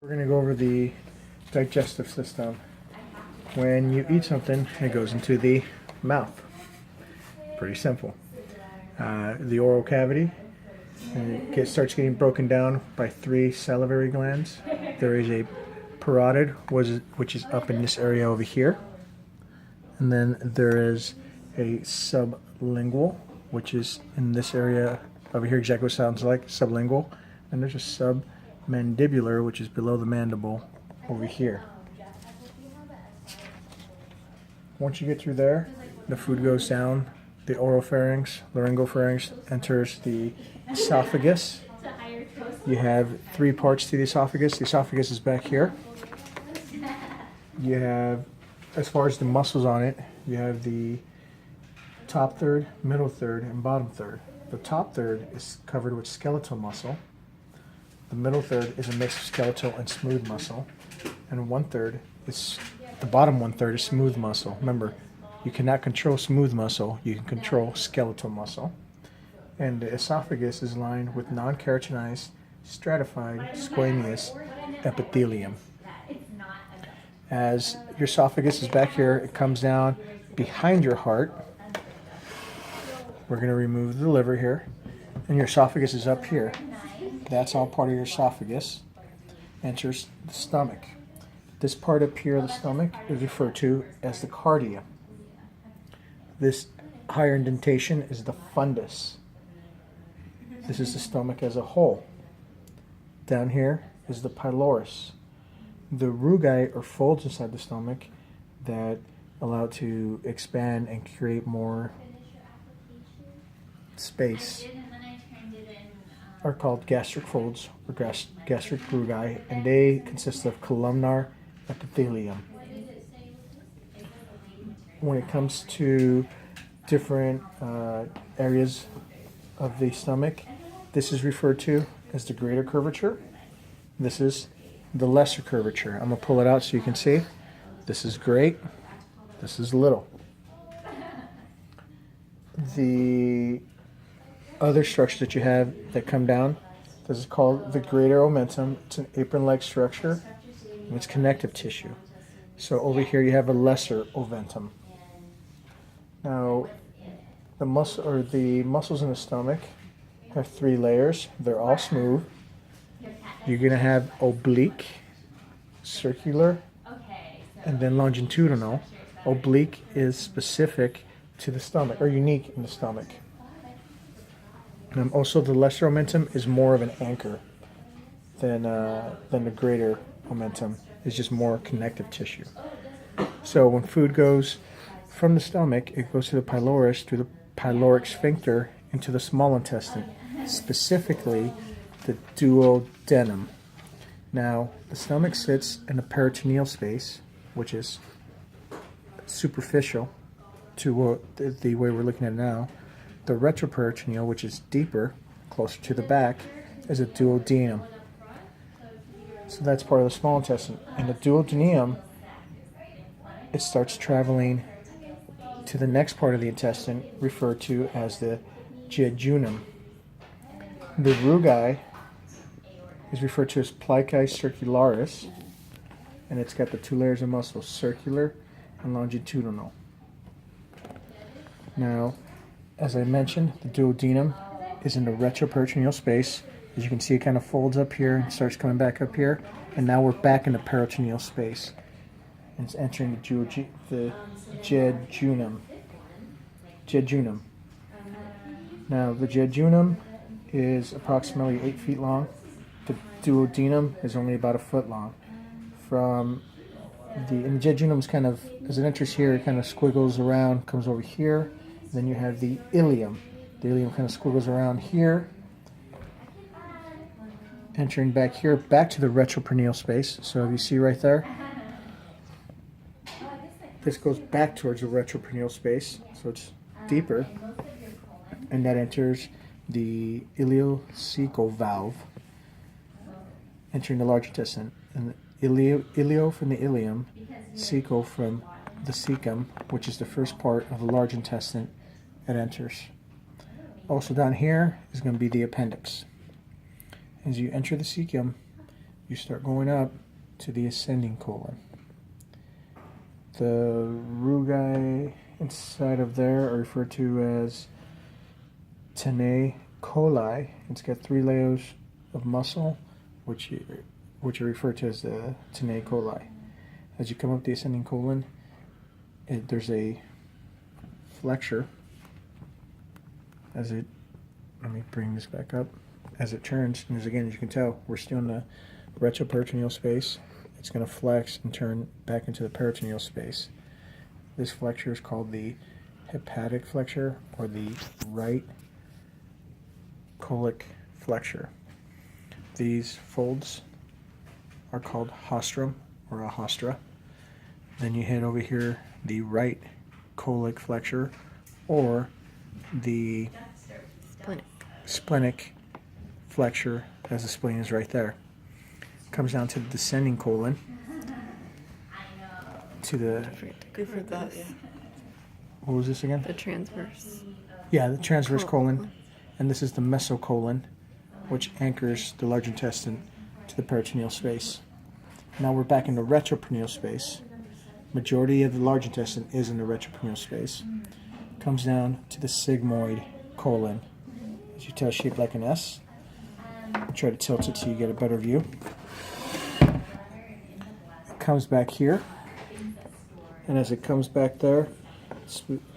We're going to go over the digestive system. When you eat something, it goes into the mouth. Pretty simple. The oral cavity starts getting broken down by 3 salivary glands. There is a parotid, which is up in this area over here. And then there is a sublingual, which is in this area over here, exactly what it sounds like, sublingual. And there's a submandibular, which is below the mandible over here. Once you get through there, the food goes down. The oropharynx, laryngopharynx enters the esophagus. You have 3 parts to the esophagus. The esophagus is back here. You have, as far as the muscles on it, you have the top third, middle third, and bottom third. The top third is covered with skeletal muscle. The middle third is a mix of skeletal and smooth muscle. And the bottom 1/3 is smooth muscle. Remember, you cannot control smooth muscle, you can control skeletal muscle. And the esophagus is lined with non-keratinized, stratified, squamous epithelium. As your esophagus is back here, it comes down behind your heart. We're going to remove the liver here. And your esophagus is up here. That's all part of your esophagus. Enters the stomach. This part up here of the stomach is referred to as the cardia. This higher indentation is the fundus. This is the stomach as a whole. Down here is the pylorus. The rugae or folds inside the stomach that allow it to expand and create more space are called gastric folds or gastric rugae, and they consist of columnar epithelium. When it comes to different areas of the stomach, this is referred to as the greater curvature. This is the lesser curvature. I'm going to pull it out so you can see. This is great. This is little. The other structure that you have that come down, this is called the greater omentum. It's an apron-like structure, and it's connective tissue. So over here you have a lesser oventum. Now, the muscles in the stomach have 3 layers. They're all smooth. You're going to have oblique, circular, and then longitudinal. Oblique is specific to the stomach, or unique in the stomach. And also, the lesser omentum is more of an anchor than the greater omentum. It's just more connective tissue. So when food goes from the stomach, it goes to the pylorus, through the pyloric sphincter, into the small intestine, specifically the duodenum. Now, the stomach sits in the peritoneal space, which is superficial to the way we're looking at it now. The retroperitoneal, which is deeper, closer to the back, is a duodenum. So that's part of the small intestine. And the duodenum, it starts traveling to the next part of the intestine, referred to as the jejunum. The rugae is referred to as plicae circularis, and it's got the 2 layers of muscle, circular and longitudinal. Now, as I mentioned, the duodenum is in the retroperitoneal space. As you can see, it kind of folds up here and starts coming back up here, and now we're back in the peritoneal space. And it's entering the jejunum. Now, the jejunum is approximately 8 feet long. The duodenum is only about 1 foot long. And the jejunum is kind of, as it enters here, it kind of squiggles around, comes over here. Then you have the ileum. The ileum kind of squiggles around here, entering back here, back to the retroperitoneal space. So if you see right there, this goes back towards the retroperitoneal space, so it's deeper, and that enters the ileocecal valve, entering the large intestine. And ileo from the ileum, cecal from the cecum, which is the first part of the large intestine, it enters. Also down here is going to be the appendix. As you enter the cecum, you start going up to the ascending colon. The rugae inside of there are referred to as tenae coli. It's got 3 layers of muscle, which are referred to as the tenae coli. As you come up the ascending colon, there's a flexure. Let me bring this back up. As it turns, and as again, as you can tell, we're still in the retroperitoneal space. It's going to flex and turn back into the peritoneal space. This flexure is called the hepatic flexure, or the right colic flexure. These folds are called haustrum or a haustra. Then you hit over here the right colic flexure, or the splenic flexure, as the spleen is right there. Comes down to the descending colon, to the... What was this again? The transverse. Yeah, the transverse colon. And this is the mesocolon, which anchors the large intestine to the peritoneal space. Now we're back in the retroperitoneal space. Majority of the large intestine is in the retroperitoneal space. Comes down to the sigmoid colon. As you tell, shaped like an S. Try to tilt it so you get a better view. It comes back here, and as it comes back there,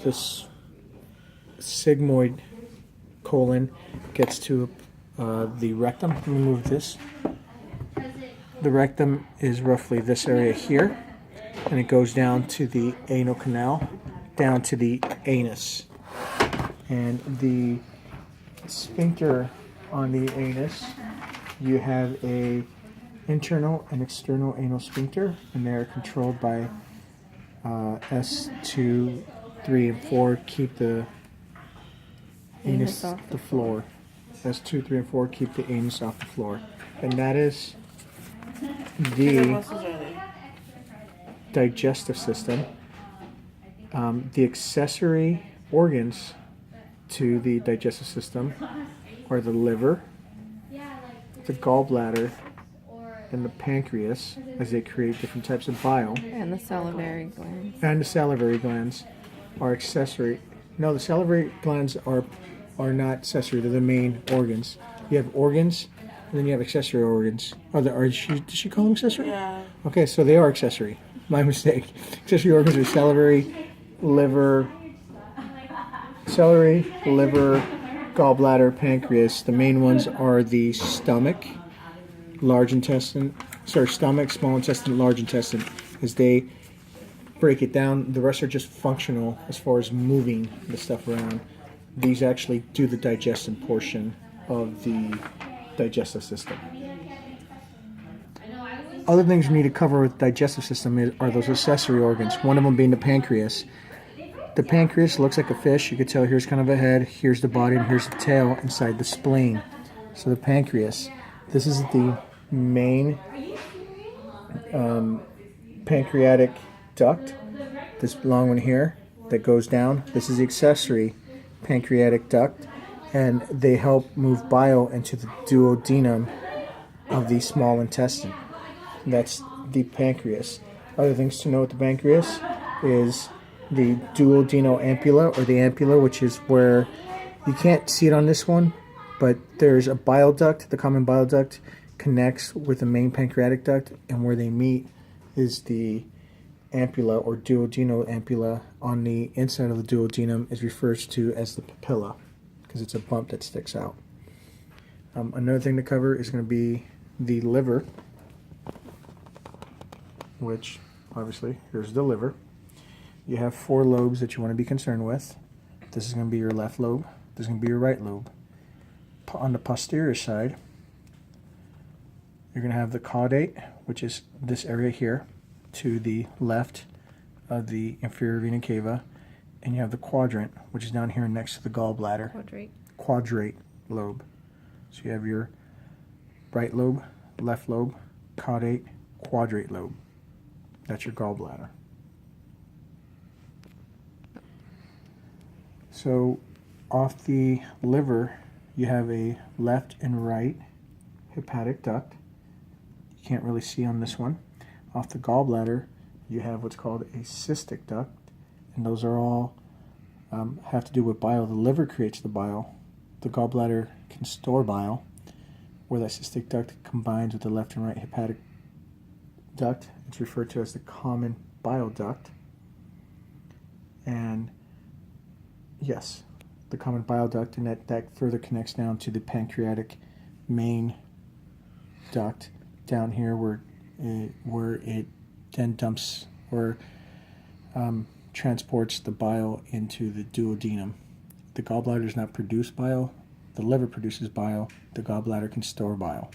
this sigmoid colon gets to the rectum. Let me move this. The rectum is roughly this area here, and it goes down to the anal canal, down to the anus. And the sphincter on the anus, you have a internal and external anal sphincter, and they are controlled by S2, 3, and 4 keep the anus off the floor. S2, 3, and 4 keep the anus off the floor. And that is the digestive system. The accessory organs to the digestive system are the liver, the gallbladder, and the pancreas, as they create different types of bile. And the salivary glands. And the salivary glands are accessory. No, the salivary glands are not accessory. They're the main organs. You have organs, and then you have accessory organs. Did she call them accessory? Yeah. Okay, so they are accessory. My mistake. Accessory organs are celery, liver, gallbladder, pancreas. The main ones are the stomach, stomach, small intestine, large intestine. As they break it down, the rest are just functional as far as moving the stuff around. These actually do the digestion portion of the digestive system. Other things we need to cover with the digestive system are those accessory organs, one of them being the pancreas. The pancreas looks like a fish. You can tell here's kind of a head, here's the body, and here's the tail inside the spleen. So the pancreas, this is the main pancreatic duct, this long one here that goes down. This is the accessory pancreatic duct, and they help move bile into the duodenum of the small intestine. That's the pancreas. Other things to know with the pancreas is the duodenal ampulla, or the ampulla, which is where you can't see it on this one, but there's a bile duct. The common bile duct connects with the main pancreatic duct, and where they meet is the ampulla, or duodenal ampulla. On the inside of the duodenum is referred to as the papilla, because it's a bump that sticks out. Another thing to cover is going to be the liver, which obviously, here's the liver. You have 4 lobes that you want to be concerned with. This is going to be your left lobe. This is going to be your right lobe. On the posterior side, you're going to have the caudate, which is this area here, to the left of the inferior vena cava, and you have the quadrant, which is down here next to the gallbladder. Quadrate lobe. So you have your right lobe, left lobe, caudate, quadrate lobe. That's your gallbladder. So off the liver, you have a left and right hepatic duct. you can't really see on this one. Off the gallbladder, you have what's called a cystic duct, and those are all have to do with bile. The liver creates the bile. The gallbladder can store bile, where that cystic duct combines with the left and right hepatic duct. It's referred to as the common bile duct. And yes, the common bile duct, and that further connects down to the pancreatic main duct down here where it then dumps or transports the bile into the duodenum. The gallbladder does not produce bile. The liver produces bile. The gallbladder can store bile.